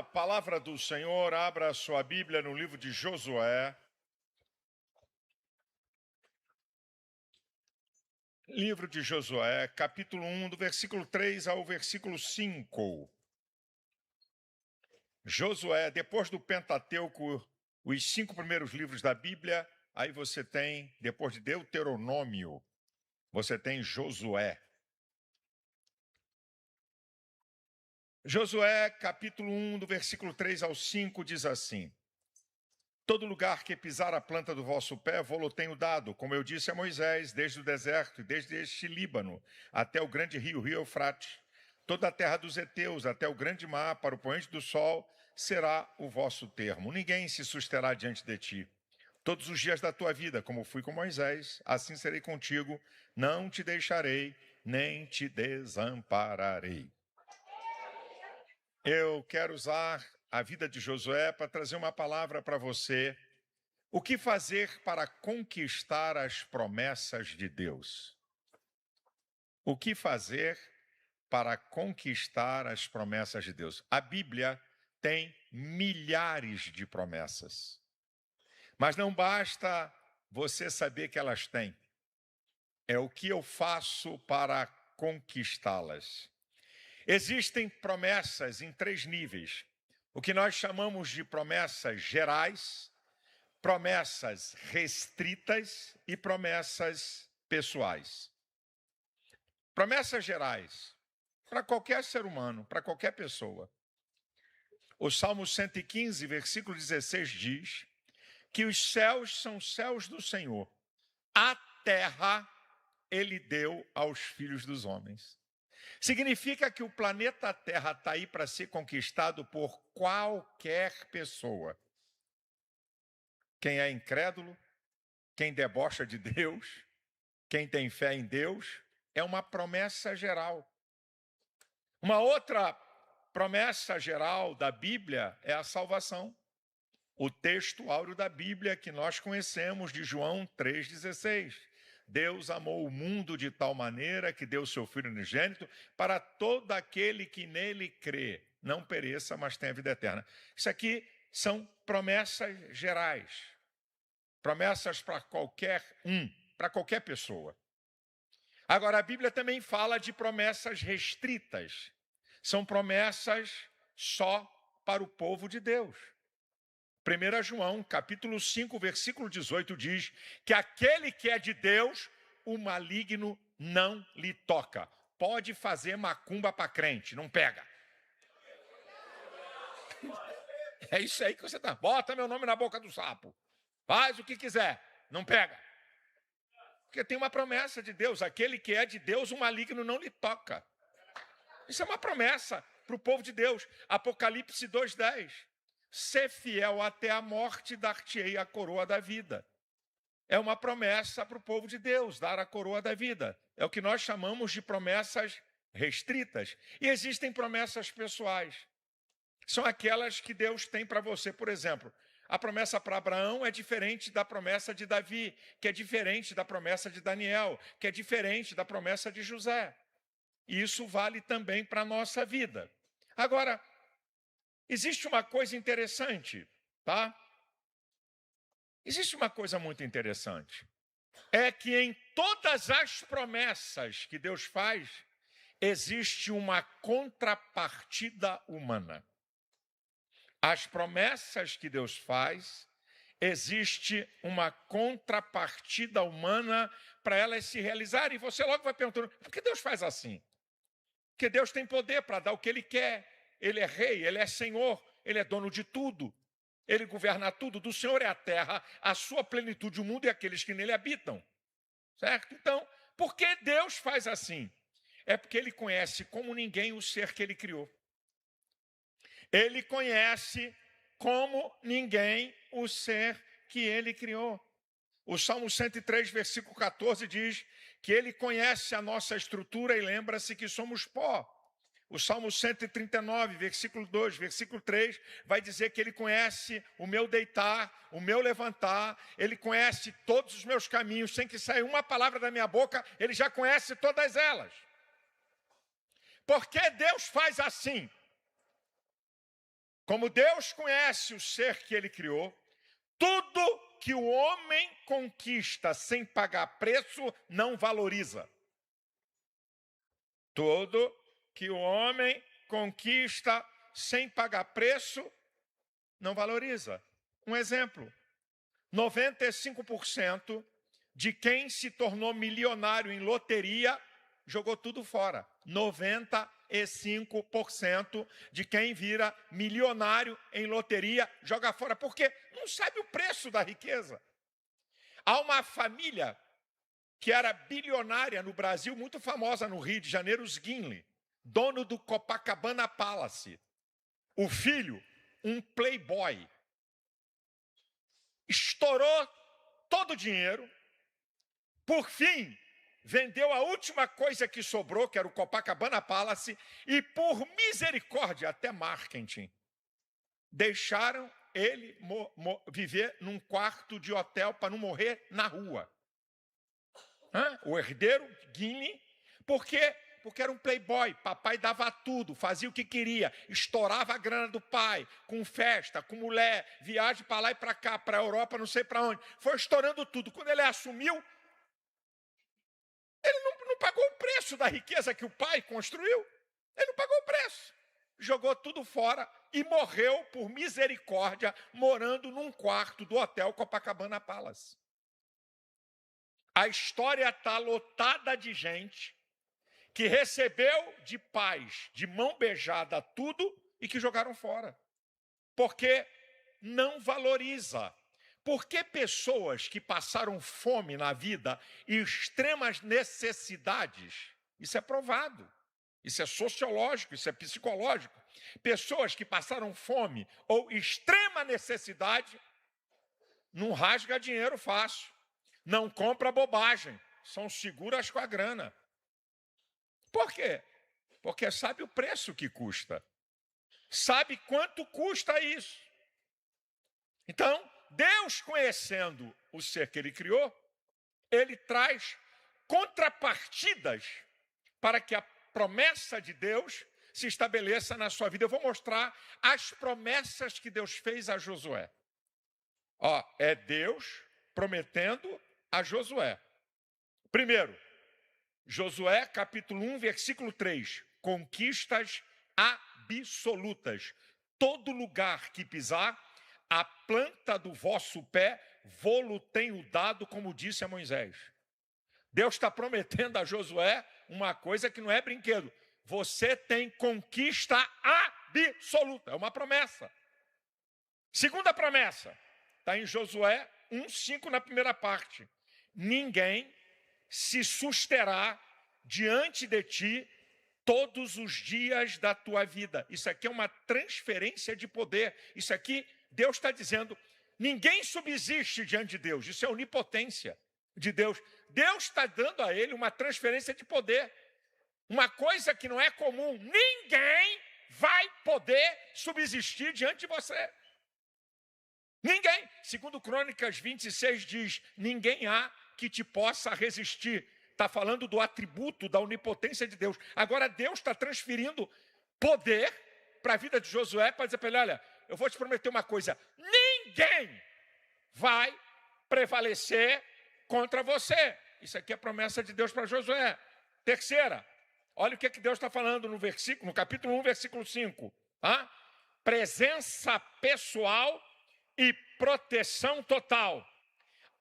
A palavra do Senhor, abra a sua Bíblia no livro de Josué. Livro de Josué, capítulo 1, do versículo 3 ao versículo 5. Josué, depois do Pentateuco, os 5 primeiros livros da Bíblia, aí você tem, depois de Deuteronômio, você tem Josué. Josué, capítulo 1, do versículo 3 ao 5, diz assim: Todo lugar que pisar a planta do vosso pé, vou-lo tenho dado, como eu disse a Moisés, desde o deserto e desde este Líbano, até o grande rio Eufrates. Toda a terra dos heteus, até o grande mar, para o poente do sol, será o vosso termo. Ninguém se susterá diante de ti. Todos os dias da tua vida, como fui com Moisés, assim serei contigo, não te deixarei, nem te desampararei. Eu quero usar a vida de Josué para trazer uma palavra para você. O que fazer para conquistar as promessas de Deus? O que fazer para conquistar as promessas de Deus? A Bíblia tem milhares de promessas. Mas não basta você saber que elas têm. É o que eu faço para conquistá-las. Existem promessas em 3 níveis. O que nós chamamos de promessas gerais, promessas restritas e promessas pessoais. Promessas gerais, para qualquer ser humano, para qualquer pessoa. O Salmo 115, versículo 16 diz que os céus são céus do Senhor, a terra ele deu aos filhos dos homens. Significa que o planeta Terra está aí para ser conquistado por qualquer pessoa. Quem é incrédulo, quem debocha de Deus, quem tem fé em Deus, é uma promessa geral. Uma outra promessa geral da Bíblia é a salvação. O texto áureo da Bíblia que nós conhecemos, de João 3,16. Deus amou o mundo de tal maneira que deu seu Filho unigênito para todo aquele que nele crê, não pereça, mas tenha vida eterna. Isso aqui são promessas gerais. Promessas para qualquer para qualquer pessoa. Agora, a Bíblia também fala de promessas restritas. São promessas só para o povo de Deus. 1 João, capítulo 5, versículo 18, diz que aquele que é de Deus, o maligno não lhe toca. Pode fazer macumba para crente, não pega. É isso aí que você está. Bota meu nome na boca do sapo. Faz o que quiser, não pega. Porque tem uma promessa de Deus. Aquele que é de Deus, o maligno não lhe toca. Isso é uma promessa para o povo de Deus. Apocalipse 2,10. Ser fiel até a morte, dar-te-ei a coroa da vida. É uma promessa para o povo de Deus, dar a coroa da vida. É o que nós chamamos de promessas restritas. E existem promessas pessoais. São aquelas que Deus tem para você. Por exemplo, a promessa para Abraão é diferente da promessa de Davi, que é diferente da promessa de Daniel, que é diferente da promessa de José. E isso vale também para a nossa vida. Agora, existe uma coisa interessante, tá? Existe uma coisa muito interessante. É que em todas as promessas que Deus faz, existe uma contrapartida humana. As promessas que Deus faz, existe uma contrapartida humana para elas se realizarem. E você logo vai perguntando, por que Deus faz assim? Porque Deus tem poder para dar o que Ele quer. Ele é rei, Ele é senhor, Ele é dono de tudo. Ele governa tudo. Do Senhor é a terra, a sua plenitude, o mundo e aqueles que nele habitam. Certo? Então, por que Deus faz assim? É porque Ele conhece como ninguém o ser que Ele criou. Ele conhece como ninguém o ser que Ele criou. O Salmo 103, versículo 14 diz que Ele conhece a nossa estrutura e lembra-se que somos pó. O Salmo 139, versículo 2, versículo 3, vai dizer que Ele conhece o meu deitar, o meu levantar, Ele conhece todos os meus caminhos, sem que saia uma palavra da minha boca, Ele já conhece todas elas. Por que Deus faz assim? Como Deus conhece o ser que ele criou, tudo que o homem conquista sem pagar preço não valoriza. Tudo que o homem conquista sem pagar preço não valoriza. Um exemplo: 95% de quem se tornou milionário em loteria jogou tudo fora. 95% de quem vira milionário em loteria joga fora. Por quê? Não sabe o preço da riqueza. Há uma família que era bilionária no Brasil, muito famosa no Rio de Janeiro, os Guinle, dono do Copacabana Palace. O filho, um playboy, estourou todo o dinheiro, por fim, vendeu a última coisa que sobrou, que era o Copacabana Palace, e por misericórdia, até marketing, deixaram ele viver num quarto de hotel para não morrer na rua. O herdeiro, Guinle, por quê? Porque era um playboy, papai dava tudo, fazia o que queria, estourava a grana do pai, com festa, com mulher, viagem para lá e para cá, para a Europa, não sei para onde. Foi estourando tudo. Quando ele assumiu, ele não pagou o preço da riqueza que o pai construiu. Ele não pagou o preço. Jogou tudo fora e morreu por misericórdia, morando num quarto do hotel Copacabana Palace. A história está lotada de gente que recebeu de pais, de mão beijada, tudo e que jogaram fora. Porque não valoriza. Porque pessoas que passaram fome na vida e extremas necessidades, isso é provado, isso é sociológico, isso é psicológico. Pessoas que passaram fome ou extrema necessidade, não rasga dinheiro fácil. Não compra bobagem, são seguras com a grana. Por quê? Porque sabe o preço que custa. Sabe quanto custa isso. Então, Deus, conhecendo o ser que ele criou, ele traz contrapartidas para que a promessa de Deus se estabeleça na sua vida. Eu vou mostrar as promessas que Deus fez a Josué. É Deus prometendo a Josué. Primeiro, Josué, capítulo 1, versículo 3. Conquistas absolutas. Todo lugar que pisar, a planta do vosso pé, vô-lo tenho dado, como disse a Moisés. Deus está prometendo a Josué uma coisa que não é brinquedo. Você tem conquista absoluta. É uma promessa. Segunda promessa, está em Josué 1:5 na primeira parte. Ninguém se susterá diante de ti todos os dias da tua vida. Isso aqui é uma transferência de poder. Isso aqui, Deus está dizendo, ninguém subsiste diante de Deus. Isso é onipotência de Deus. Deus está dando a ele uma transferência de poder. Uma coisa que não é comum. Ninguém vai poder subsistir diante de você. Ninguém. Segundo Crônicas 26 diz, ninguém há que te possa resistir. Está falando do atributo da onipotência de Deus. Agora Deus está transferindo poder para a vida de Josué para dizer para ele, olha, eu vou te prometer uma coisa, ninguém vai prevalecer contra você. Isso aqui é a promessa de Deus para Josué. Terceira, olha o que Deus está falando no capítulo 1, versículo 5. Presença pessoal e proteção total.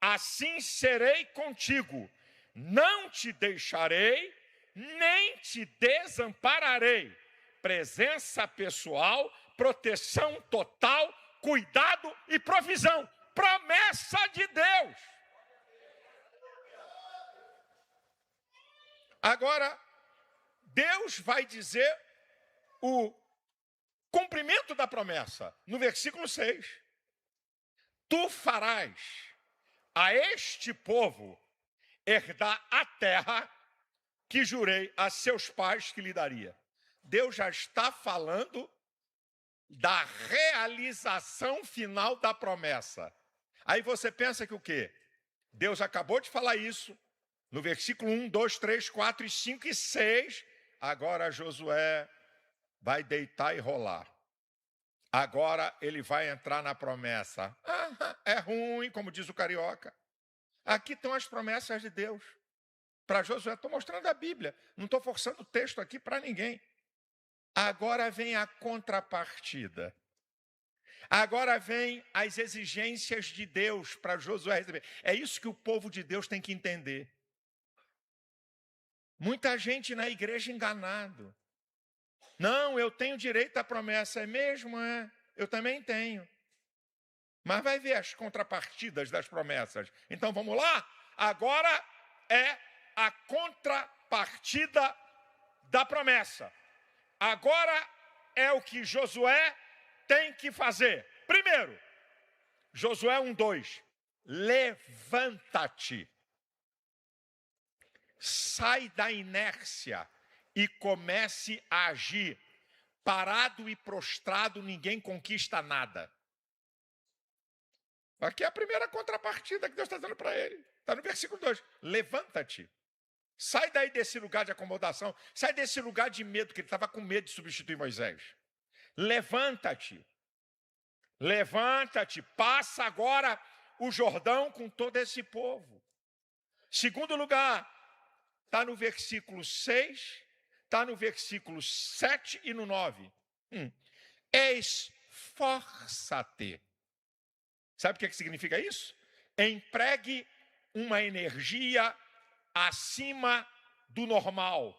Assim serei contigo, não te deixarei, nem te desampararei. Presença pessoal, proteção total, cuidado e provisão. Promessa de Deus. Agora, Deus vai dizer o cumprimento da promessa, no versículo 6. Tu farás a este povo herdar a terra que jurei a seus pais que lhe daria. Deus já está falando da realização final da promessa. Aí você pensa que o quê? Deus acabou de falar isso no versículo 1, 2, 3, 4, 5 e 6. Agora Josué vai deitar e rolar. Agora ele vai entrar na promessa. É ruim, como diz o carioca. Aqui estão as promessas de Deus. Para Josué, estou mostrando a Bíblia. Não estou forçando o texto aqui para ninguém. Agora vem a contrapartida. Agora vem as exigências de Deus para Josué receber. É isso que o povo de Deus tem que entender. Muita gente na igreja enganado. Não, eu tenho direito à promessa. É mesmo? É. Eu também tenho. Mas vai ver as contrapartidas das promessas. Então vamos lá? Agora é a contrapartida da promessa. Agora é o que Josué tem que fazer. Primeiro, Josué 1:2. Levanta-te. Sai da inércia e comece a agir. Parado e prostrado, ninguém conquista nada. Aqui é a primeira contrapartida que Deus está dando para ele. Está no versículo 2. Levanta-te. Sai daí desse lugar de acomodação. Sai desse lugar de medo, que ele estava com medo de substituir Moisés. Levanta-te. Levanta-te. Passa agora o Jordão com todo esse povo. Segundo lugar, está no versículo 6, está no versículo 7 e no 9. Esforça-te. Sabe o que significa isso? Empregue uma energia acima do normal.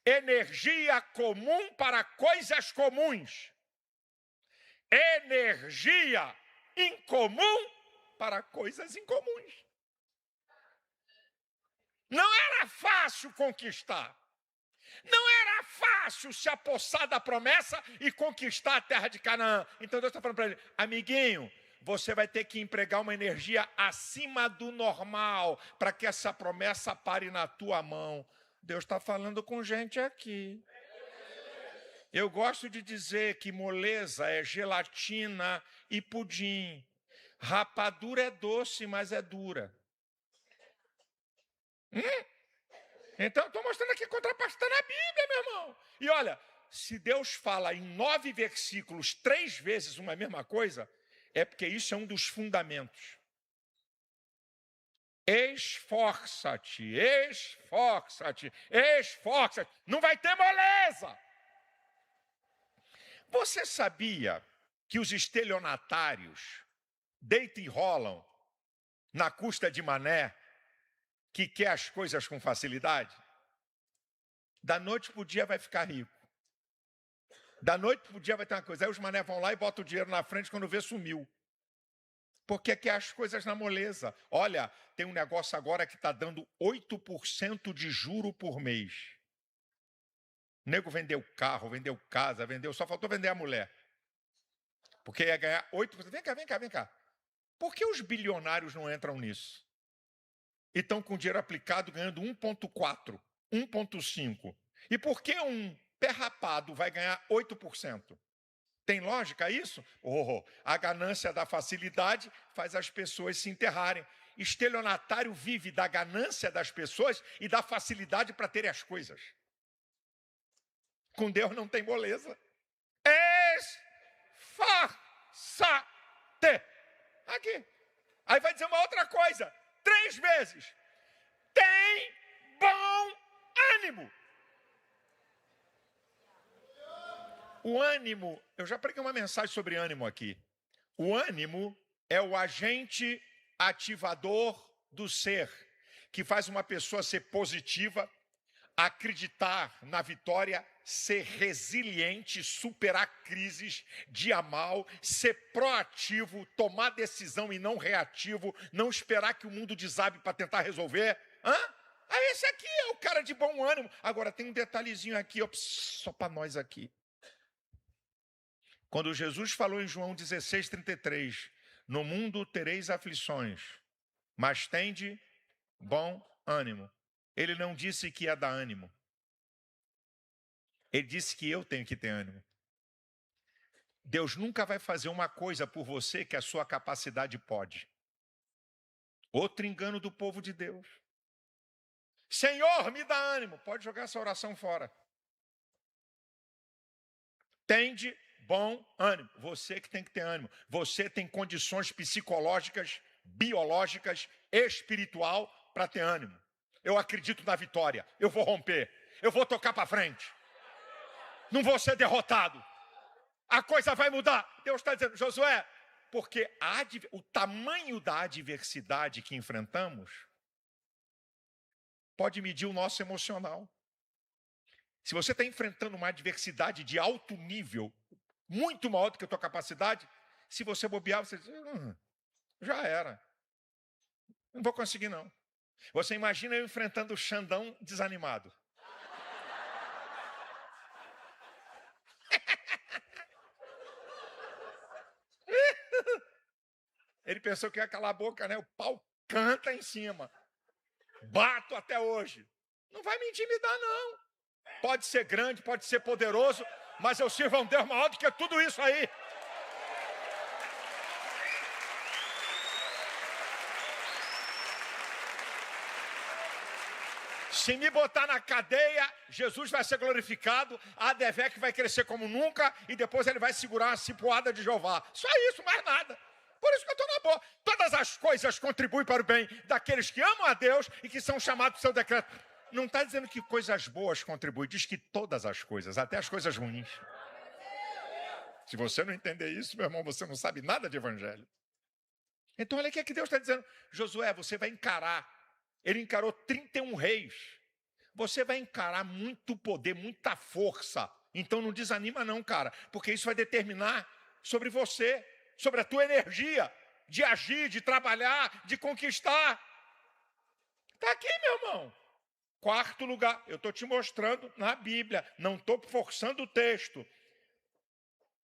Energia comum para coisas comuns. Energia incomum para coisas incomuns. Não era fácil conquistar. Não era fácil se apossar da promessa e conquistar a terra de Canaã. Então Deus está falando para ele, amiguinho, você vai ter que empregar uma energia acima do normal para que essa promessa pare na tua mão. Deus está falando com gente aqui. Eu gosto de dizer que moleza é gelatina e pudim. Rapadura é doce, mas é dura. Então, estou mostrando aqui contrapartida na Bíblia, meu irmão. E olha, se Deus fala em 9 versículos 3 vezes uma mesma coisa, é porque isso é um dos fundamentos. Esforça-te, esforça-te, esforça-te. Não vai ter moleza. Você sabia que os estelionatários deitam e rolam na custa de mané que quer as coisas com facilidade? Da noite para o dia vai ficar rico. Da noite para o dia vai ter uma coisa. Aí os mané vão lá e botam o dinheiro na frente, quando vê, sumiu. Porque quer as coisas na moleza. Olha, tem um negócio agora que está dando 8% de juro por mês. O nego vendeu carro, vendeu casa, só faltou vender a mulher. Porque ia ganhar 8%. Vem cá. Por que os bilionários não entram nisso? E estão com dinheiro aplicado ganhando 1,4%, 1,5%. E por que um pé rapado vai ganhar 8%? Tem lógica isso? A ganância da facilidade faz as pessoas se enterrarem. Estelionatário vive da ganância das pessoas e da facilidade para terem as coisas. Com Deus não tem moleza. Esforça-te. Aqui. Aí vai dizer uma outra coisa. 3 vezes. Tem bom ânimo. O ânimo, eu já preguei uma mensagem sobre ânimo aqui. O ânimo é o agente ativador do ser, que faz uma pessoa ser positiva, acreditar na vitória, ser resiliente, superar crises, dia mal, ser proativo, tomar decisão e não reativo, não esperar que o mundo desabe para tentar resolver. Esse aqui é o cara de bom ânimo. Agora tem um detalhezinho aqui, só para nós aqui. Quando Jesus falou em João 16:33, no mundo tereis aflições, mas tende bom ânimo. Ele não disse que ia dar ânimo. Ele disse que eu tenho que ter ânimo. Deus nunca vai fazer uma coisa por você que a sua capacidade pode. Outro engano do povo de Deus. Senhor, me dá ânimo. Pode jogar essa oração fora. Tende bom ânimo. Você que tem que ter ânimo. Você tem condições psicológicas, biológicas, espiritual para ter ânimo. Eu acredito na vitória. Eu vou romper. Eu vou tocar para frente. Não vou ser derrotado. A coisa vai mudar. Deus está dizendo, Josué, porque o tamanho da adversidade que enfrentamos pode medir o nosso emocional. Se você está enfrentando uma adversidade de alto nível, muito maior do que a tua capacidade, se você bobear, você diz, já era. Não vou conseguir, não. Você imagina eu enfrentando o Xandão desanimado. Ele pensou que ia calar a boca, né? O pau canta em cima. Bato até hoje. Não vai me intimidar, não. Pode ser grande, pode ser poderoso, mas eu sirvo a um Deus maior do que tudo isso aí. Se me botar na cadeia, Jesus vai ser glorificado, a Adevec vai crescer como nunca, e depois ele vai segurar a cipuada de Jeová. Só isso, mais nada. Por isso que eu estou na boa. Todas as coisas contribuem para o bem daqueles que amam a Deus e que são chamados do seu decreto. Não está dizendo que coisas boas contribuem, diz que todas as coisas, até as coisas ruins. Se você não entender isso, meu irmão, você não sabe nada de evangelho. Então olha o que é que Deus está dizendo. Josué, você vai encarar. Ele encarou 31 reis. Você vai encarar muito poder, muita força. Então não desanima não, cara, porque isso vai determinar sobre você, sobre a tua energia de agir, de trabalhar, de conquistar. Está aqui, meu irmão. Quarto lugar, eu estou te mostrando na Bíblia, não estou forçando o texto.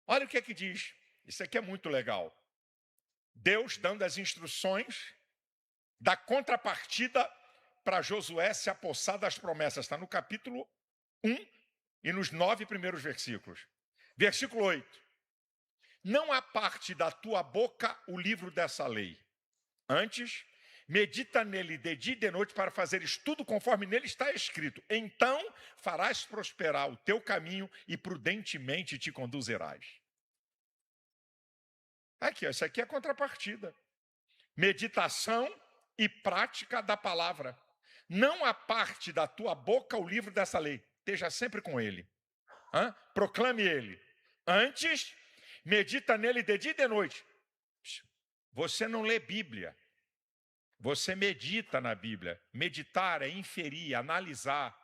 Olha o que é que diz. Isso aqui é muito legal. Deus dando as instruções da contrapartida para Josué se apossar das promessas. Está no capítulo 1 e nos 9 primeiros versículos. Versículo 8. Não aparte da tua boca o livro dessa lei. Antes, medita nele de dia e de noite para fazeres tudo conforme nele está escrito. Então farás prosperar o teu caminho e prudentemente te conduzirás. Aqui, isso aqui é a contrapartida. Meditação e prática da palavra. Não aparte da tua boca o livro dessa lei. Esteja sempre com ele. Proclame ele. Antes, medita nele de dia e de noite. Você não lê Bíblia. Você medita na Bíblia. Meditar é inferir, analisar.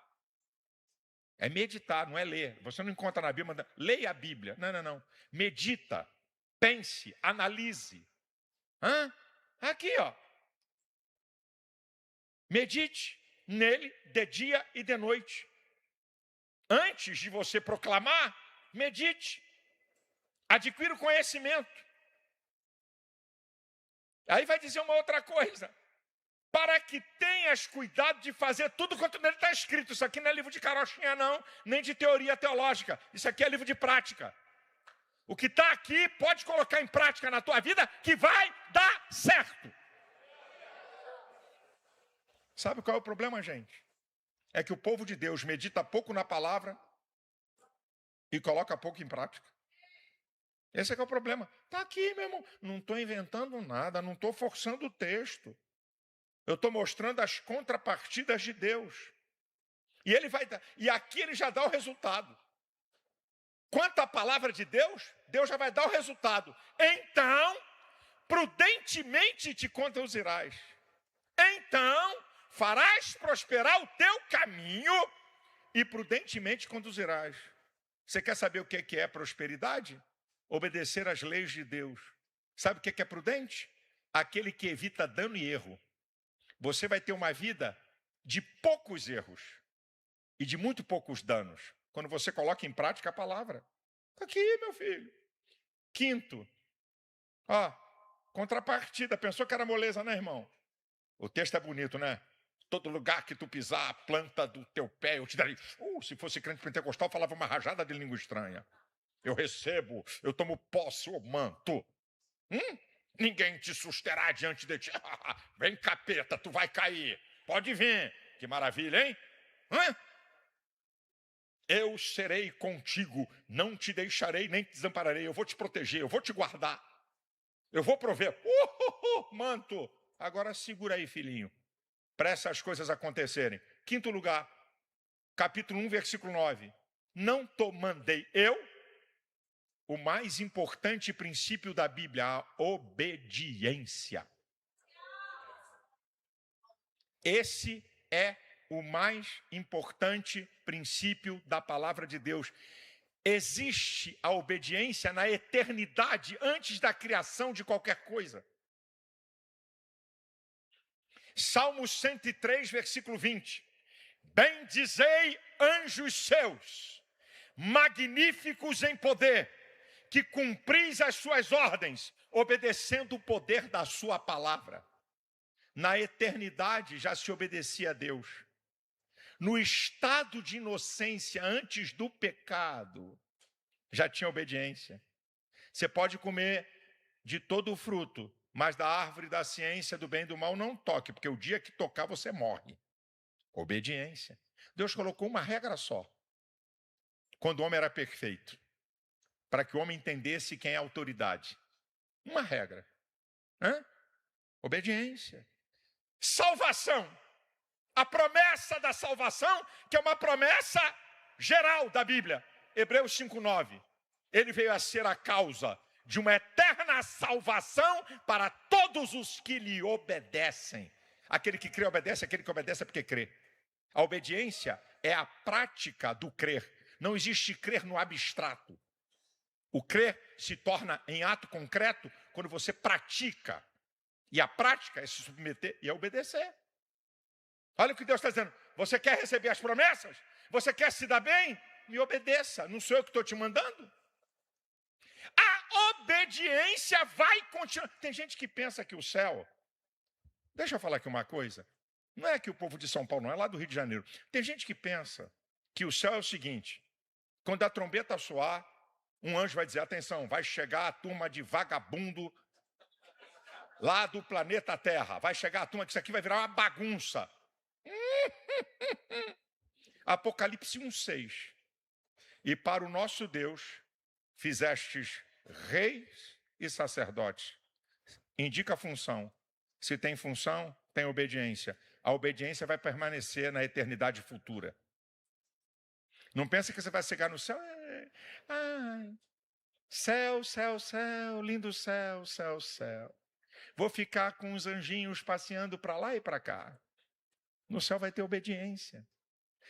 É meditar, não é ler. Você não encontra na Bíblia, leia a Bíblia. Não. Medita, pense, analise. Aqui, ó. Medite nele de dia e de noite. Antes de você proclamar, medite. Adquira o conhecimento. Aí vai dizer uma outra coisa. Para que tenhas cuidado de fazer tudo quanto nele está escrito. Isso aqui não é livro de carochinha, não, nem de teoria teológica. Isso aqui é livro de prática. O que está aqui, pode colocar em prática na tua vida, que vai dar certo. Sabe qual é o problema, gente? É que o povo de Deus medita pouco na palavra e coloca pouco em prática. Esse é que é o problema. Está aqui, meu irmão. Não estou inventando nada, não estou forçando o texto. Eu estou mostrando as contrapartidas de Deus. E aqui ele já dá o resultado. Quanto à palavra de Deus, Deus já vai dar o resultado. Então, prudentemente te conduzirás. Então, farás prosperar o teu caminho e prudentemente conduzirás. Você quer saber o que é prosperidade? Obedecer às leis de Deus. Sabe o que é prudente? Aquele que evita dano e erro. Você vai ter uma vida de poucos erros e de muito poucos danos, quando você coloca em prática a palavra. Aqui, meu filho. Quinto, contrapartida. Pensou que era moleza, né, irmão? O texto é bonito, né? Todo lugar que tu pisar, a planta do teu pé, eu te darei. Se fosse crente pentecostal, falava uma rajada de língua estranha. Eu recebo, eu tomo posse, o manto. Ninguém te susterá diante de ti. Vem, capeta, tu vai cair. Pode vir. Que maravilha, hein? Eu serei contigo, não te deixarei nem te desampararei, eu vou te proteger, eu vou te guardar, eu vou prover. Manto, agora segura aí, filhinho, para essas coisas acontecerem. Quinto lugar, capítulo 1, versículo 9. Não te mandei eu, o mais importante princípio da Bíblia, a obediência. Esse é o mais importante princípio da palavra de Deus. Existe a obediência na eternidade, antes da criação de qualquer coisa. Salmo 103, versículo 20. Bendizei anjos seus, magníficos em poder, que cumpris as suas ordens, obedecendo o poder da sua palavra. Na eternidade já se obedecia a Deus. No estado de inocência, antes do pecado, já tinha obediência. Você pode comer de todo o fruto, mas da árvore da ciência do bem e do mal não toque, porque o dia que tocar você morre. Obediência. Deus colocou uma regra só, quando o homem era perfeito, para que o homem entendesse quem é a autoridade. Uma regra. Obediência. Salvação. A promessa da salvação, que é uma promessa geral da Bíblia. Hebreus 5:9. Ele veio a ser a causa de uma eterna salvação para todos os que lhe obedecem. Aquele que crê obedece, aquele que obedece é porque crê. A obediência é a prática do crer. Não existe crer no abstrato. O crer se torna em ato concreto quando você pratica. E a prática é se submeter e é obedecer. Olha o que Deus está dizendo. Você quer receber as promessas? Você quer se dar bem? Me obedeça. Não sou eu que estou te mandando? A obediência vai continuar. Tem gente que pensa que o céu... Deixa eu falar aqui uma coisa. Não é que o povo de São Paulo não, é lá do Rio de Janeiro. Tem gente que pensa que o céu é o seguinte. Quando a trombeta soar, um anjo vai dizer, atenção, vai chegar a turma de vagabundo lá do planeta Terra. Vai chegar a turma que isso aqui vai virar uma bagunça. Apocalipse 1:6. E para o nosso Deus fizestes reis e sacerdotes. Indica a função. Se tem função, tem obediência. A obediência vai permanecer na eternidade futura. Não pense que você vai chegar no céu. Céu, céu, céu, lindo céu, céu, céu. Vou ficar com os anjinhos passeando para lá e para cá. No céu vai ter obediência.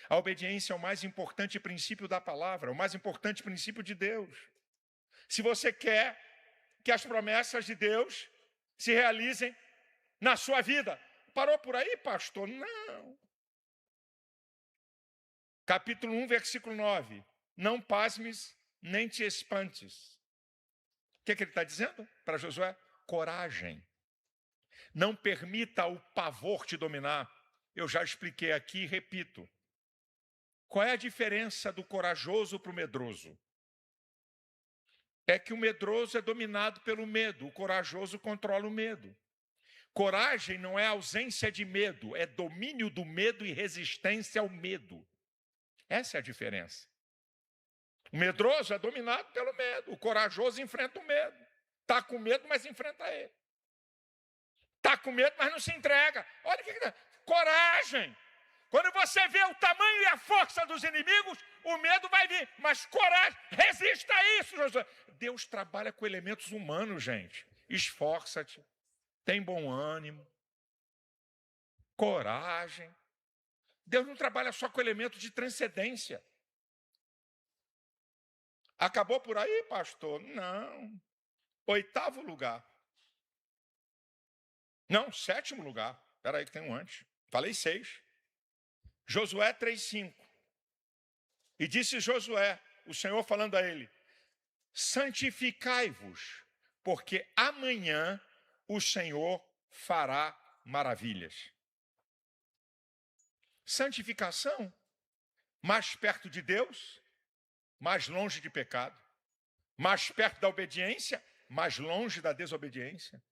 A obediência é o mais importante princípio da palavra, o mais importante princípio de Deus. Se você quer que as promessas de Deus se realizem na sua vida, parou por aí, pastor? Não. Capítulo 1, versículo 9. Não pasmes, nem te espantes. O que ele está dizendo para Josué? Coragem. Não permita o pavor te dominar. Eu já expliquei aqui e repito. Qual é a diferença do corajoso para o medroso? É que o medroso é dominado pelo medo, o corajoso controla o medo. Coragem não é ausência de medo, é domínio do medo e resistência ao medo. Essa é a diferença. O medroso é dominado pelo medo, o corajoso enfrenta o medo. Está com medo, mas enfrenta ele. Está com medo, mas não se entrega. Olha o que é. Coragem. Quando você vê o tamanho e a força dos inimigos, o medo vai vir. Mas coragem, resista a isso, Josué. Deus trabalha com elementos humanos, gente. Esforça-te, tem bom ânimo, coragem. Deus não trabalha só com elementos de transcendência. Acabou por aí, pastor? Não. 8º lugar. Não, 7º lugar. Espera aí que tem um antes. Falei 6. Josué 3:5. E disse Josué, o Senhor falando a ele, santificai-vos, porque amanhã o Senhor fará maravilhas. Santificação, mais perto de Deus, mais longe de pecado. Mais perto da obediência, mais longe da desobediência.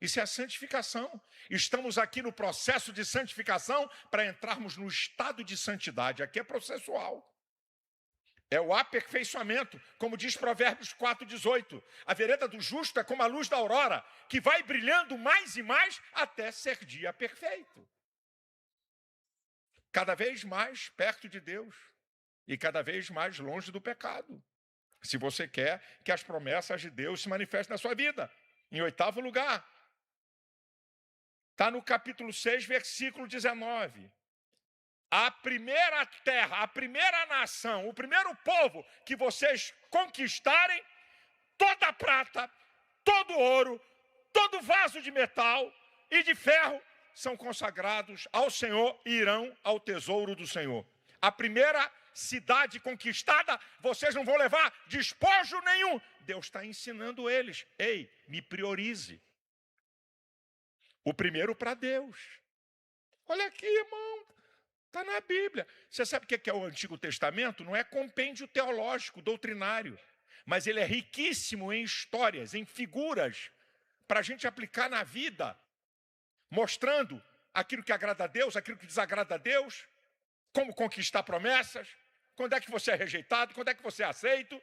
Isso é a santificação. Estamos aqui no processo de santificação para entrarmos no estado de santidade. Aqui é processual. É o aperfeiçoamento, como diz Provérbios 4,18. A vereda do justo é como a luz da aurora, que vai brilhando mais e mais até ser dia perfeito. Cada vez mais perto de Deus e cada vez mais longe do pecado. Se você quer que as promessas de Deus se manifestem na sua vida. Em 8º lugar, está no capítulo 6, versículo 19. A primeira terra, a primeira nação, o primeiro povo que vocês conquistarem, toda a prata, todo ouro, todo vaso de metal e de ferro são consagrados ao Senhor e irão ao tesouro do Senhor. A primeira cidade conquistada, vocês não vão levar despojo nenhum. Deus está ensinando eles. Ei, me priorize. O primeiro para Deus. Olha aqui, irmão. Está na Bíblia. Você sabe o que é o Antigo Testamento? Não é compêndio teológico, doutrinário. Mas ele é riquíssimo em histórias, em figuras, para a gente aplicar na vida. Mostrando aquilo que agrada a Deus, aquilo que desagrada a Deus. Como conquistar promessas. Quando é que você é rejeitado, quando é que você é aceito.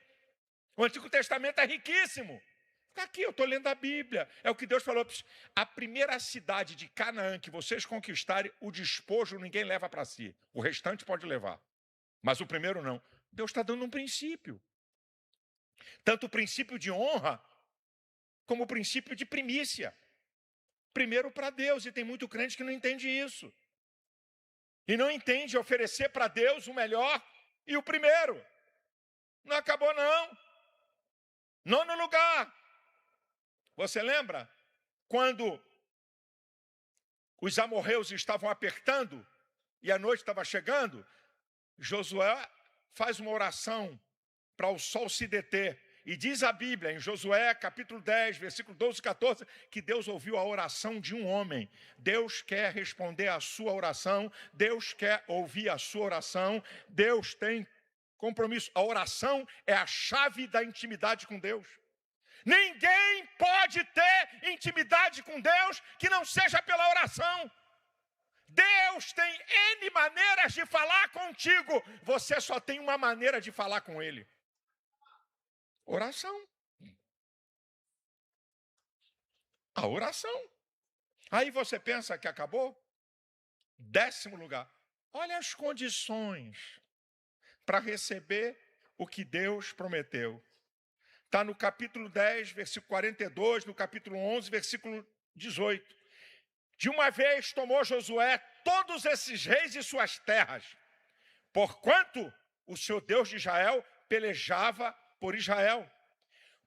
O Antigo Testamento é riquíssimo. Está aqui, eu estou lendo a Bíblia. É o que Deus falou. A primeira cidade de Canaã que vocês conquistarem, o despojo ninguém leva para si. O restante pode levar. Mas o primeiro não. Deus está dando um princípio. Tanto o princípio de honra, como o princípio de primícia. Primeiro para Deus. E tem muito crente que não entende isso. E não entende oferecer para Deus o melhor e o primeiro. Não acabou, não. 9º lugar. Você lembra quando os amorreus estavam apertando e a noite estava chegando? Josué faz uma oração para o sol se deter. E diz a Bíblia, em Josué, capítulo 10, versículo 12 e 14, que Deus ouviu a oração de um homem. Deus quer responder à sua oração, Deus quer ouvir a sua oração, Deus tem compromisso. A oração é a chave da intimidade com Deus. Ninguém pode ter intimidade com Deus que não seja pela oração. Deus tem N maneiras de falar contigo. Você só tem uma maneira de falar com Ele. Oração. A oração. Aí você pensa que acabou? 10º lugar. Olha as condições para receber o que Deus prometeu. Está no capítulo 10, versículo 42, no capítulo 11, versículo 18. De uma vez tomou Josué todos esses reis e suas terras, porquanto o Senhor Deus de Israel pelejava por Israel.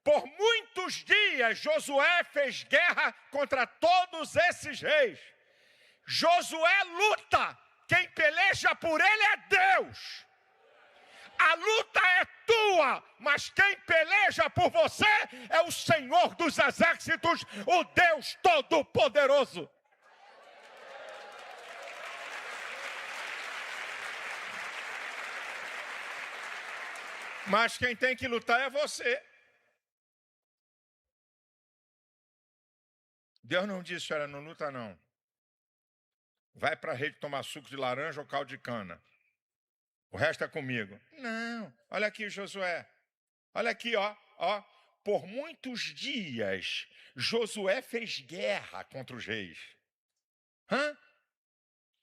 Por muitos dias Josué fez guerra contra todos esses reis. Josué luta, quem peleja por ele é Deus. A luta é tua, mas quem peleja por você é o Senhor dos Exércitos, o Deus Todo-Poderoso. Mas quem tem que lutar é você. Deus não disse, olha, não luta não. Vai para a rede tomar suco de laranja ou caldo de cana. O resto é comigo. Não, olha aqui, Josué. Olha aqui, ó. Por muitos dias, Josué fez guerra contra os reis.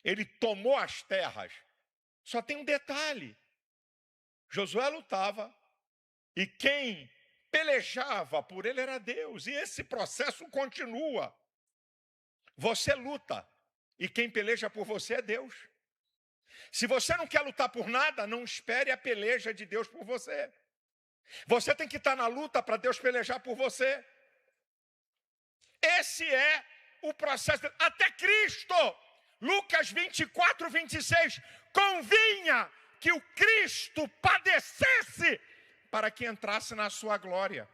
Ele tomou as terras. Só tem um detalhe. Josué lutava e quem pelejava por ele era Deus. E esse processo continua. Você luta e quem peleja por você é Deus. Se você não quer lutar por nada, não espere a peleja de Deus por você. Você tem que estar na luta para Deus pelejar por você. Esse é o processo. Até Cristo, Lucas 24, 26, convinha que o Cristo padecesse para que entrasse na sua glória.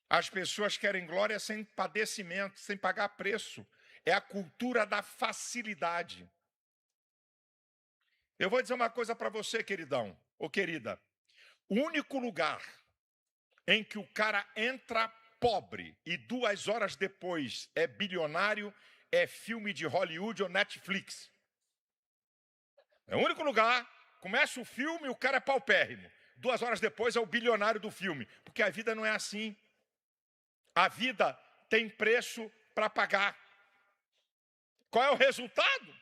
As pessoas querem glória sem padecimento, sem pagar preço. É a cultura da facilidade. Eu vou dizer uma coisa para você, queridão ou querida. O único lugar em que o cara entra pobre e 2 horas depois é bilionário é filme de Hollywood ou Netflix. É o único lugar Começa o filme, o cara é paupérrimo. 2 horas depois é o bilionário do filme. Porque a vida não é assim. A vida tem preço para pagar. Qual é o resultado?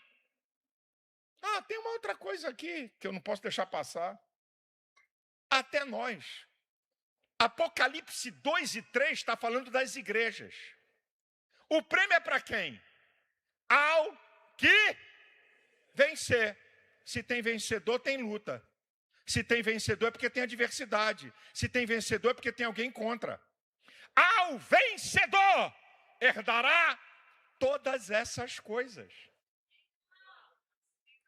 Tem uma outra coisa aqui que eu não posso deixar passar. Até nós. Apocalipse 2 e 3 está falando das igrejas. O prêmio é para quem? Ao que vencer. Se tem vencedor, tem luta. Se tem vencedor é porque tem adversidade. Se tem vencedor é porque tem alguém contra. Ao vencedor herdará todas essas coisas.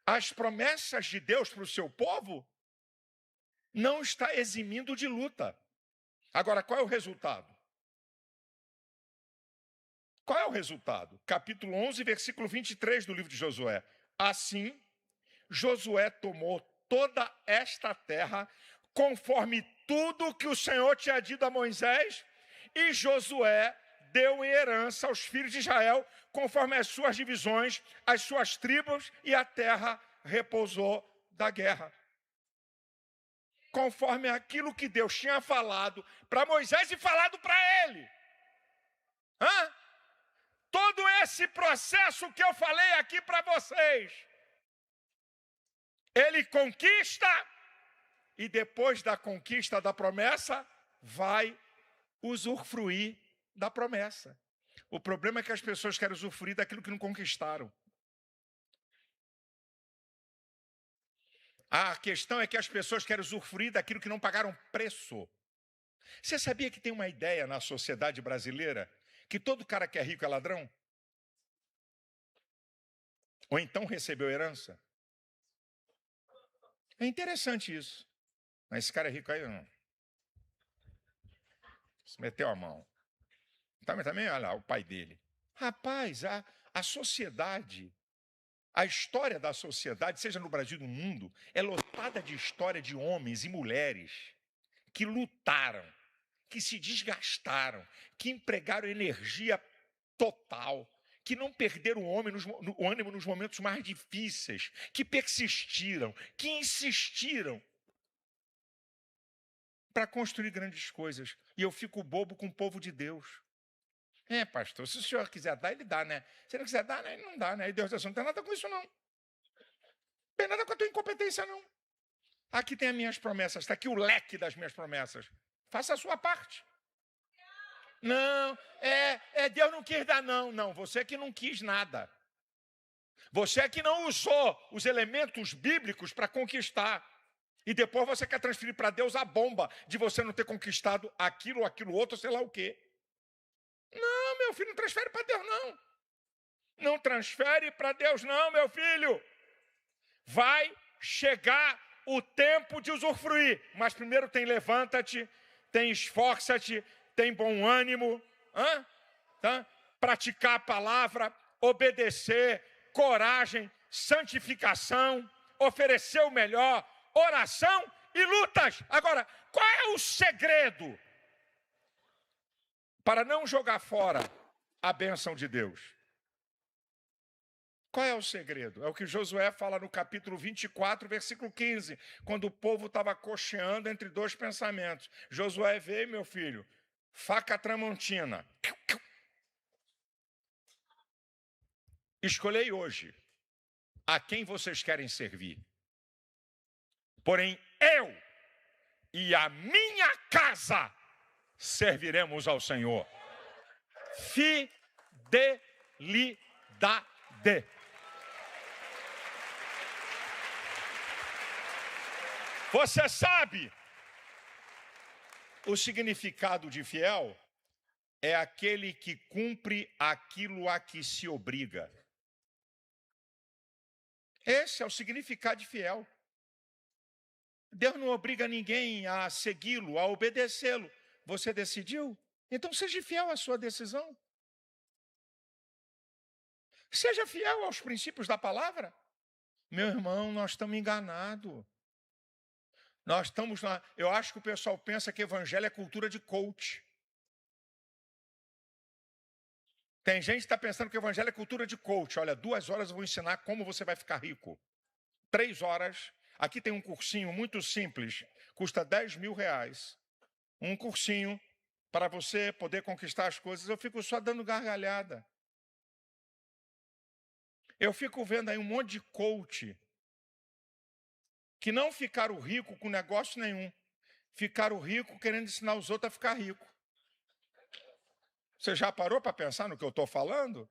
As promessas de Deus para o seu povo não está eximindo de luta. Agora, qual é o resultado? Qual é o resultado? Capítulo 11, versículo 23 do livro de Josué. Assim, Josué tomou toda esta terra, conforme tudo que o Senhor tinha dito a Moisés, e Josué deu em herança aos filhos de Israel, conforme as suas divisões, as suas tribos, e a terra repousou da guerra. Conforme aquilo que Deus tinha falado para Moisés e falado para ele. Todo esse processo que eu falei aqui para vocês, ele conquista, e depois da conquista da promessa, vai usufruir da promessa. O problema é que as pessoas querem usufruir daquilo que não conquistaram. A questão é que as pessoas querem usufruir daquilo que não pagaram preço. Você sabia que tem uma ideia na sociedade brasileira que todo cara que é rico é ladrão? Ou então recebeu herança? É interessante isso. Mas esse cara é rico aí, não. Se meteu a mão. Também, olha lá, o pai dele. Rapaz, a sociedade, a história da sociedade, seja no Brasil ou no mundo, é lotada de história de homens e mulheres que lutaram, que se desgastaram, que empregaram energia total, que não perderam o ânimo nos momentos mais difíceis, que persistiram, que insistiram para construir grandes coisas. E eu fico bobo com o povo de Deus. Pastor, se o senhor quiser dar, ele dá, né? Se não quiser dar, né, ele não dá, né? E Deus diz assim, não tem nada com isso, não. Não tem nada com a tua incompetência, não. Aqui tem as minhas promessas, está aqui o leque das minhas promessas. Faça a sua parte. Não, Deus não quis dar, não. Não, você que não quis nada. Você é que não usou os elementos bíblicos para conquistar. E depois você quer transferir para Deus a bomba de você não ter conquistado aquilo outro, sei lá o quê. Não, meu filho, não transfere para Deus, não. Não transfere para Deus, não, meu filho. Vai chegar o tempo de usufruir. Mas primeiro tem levanta-te, tem esforça-te, tem bom ânimo, praticar a palavra, obedecer, coragem, santificação, oferecer o melhor, oração e lutas. Agora, qual é o segredo para não jogar fora a bênção de Deus? Qual é o segredo? É o que Josué fala no capítulo 24, versículo 15, quando o povo estava cocheando entre dois pensamentos. Josué veio, meu filho, faca tramontina. Escolhei hoje a quem vocês querem servir. Porém, eu e a minha casa serviremos ao Senhor. Fidelidade. Você sabe, o significado de fiel é aquele que cumpre aquilo a que se obriga. Esse é o significado de fiel. Deus não obriga ninguém a segui-lo, a obedecê-lo. Você decidiu? Então seja fiel à sua decisão. Seja fiel aos princípios da palavra. Meu irmão, nós estamos enganados. Eu acho que o pessoal pensa que evangelho é cultura de coach. Tem gente que está pensando que evangelho é cultura de coach. Olha, 2 horas eu vou ensinar como você vai ficar rico. 3 horas, Aqui tem um cursinho muito simples, custa R$10.000. Um cursinho para você poder conquistar as coisas. Eu fico só dando gargalhada. Eu fico vendo aí um monte de coach que não ficaram ricos com negócio nenhum. Ficaram ricos querendo ensinar os outros a ficar rico. Você já parou para pensar no que eu estou falando?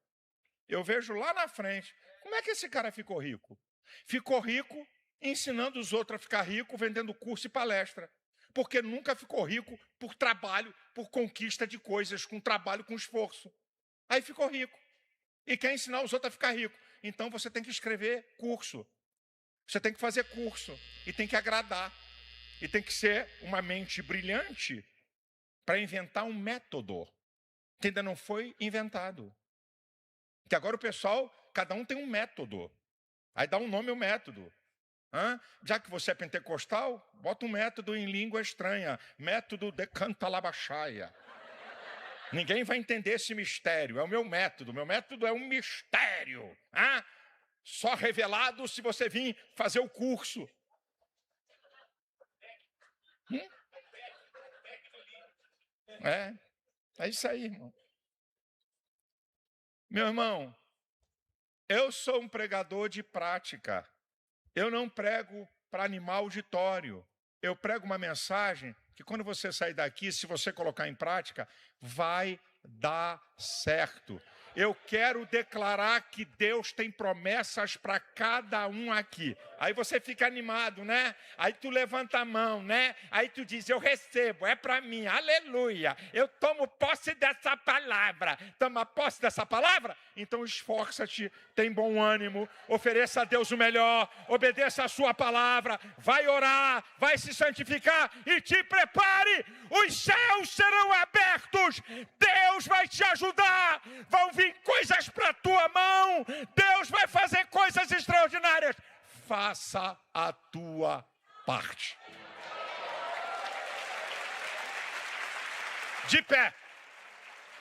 Eu vejo lá na frente. Como é que esse cara ficou rico? Ficou rico ensinando os outros a ficar rico, vendendo curso e palestra. Porque nunca ficou rico por trabalho, por conquista de coisas, com trabalho, com esforço. Aí ficou rico. E quer ensinar os outros a ficar rico. Então você tem que escrever curso. Você tem que fazer curso. E tem que agradar. E tem que ser uma mente brilhante para inventar um método que ainda não foi inventado. Que agora o pessoal, cada um tem um método. Aí dá um nome ao método. Já que você é pentecostal, bota um método em língua estranha. Método de Cantalabachaia. Ninguém vai entender esse mistério. É o meu método. Meu método é um mistério. Só revelado se você vir fazer o curso. É isso aí, irmão. Meu irmão, eu sou um pregador de prática. Eu não prego para animar auditório. Eu prego uma mensagem que quando você sair daqui, se você colocar em prática, vai dar certo. Eu quero declarar que Deus tem promessas para cada um aqui. Aí você fica animado, né? Aí tu levanta a mão, né? Aí tu diz, eu recebo, é para mim, aleluia. Eu tomo posse dessa palavra. Toma posse dessa palavra? Então esforça-te, tem bom ânimo, ofereça a Deus o melhor, obedeça a sua palavra, vai orar, vai se santificar e te prepare. Os céus serão abertos, Deus vai te ajudar, vão vir coisas para a tua mão, Deus vai fazer coisas extraordinárias. Faça a tua parte. De pé.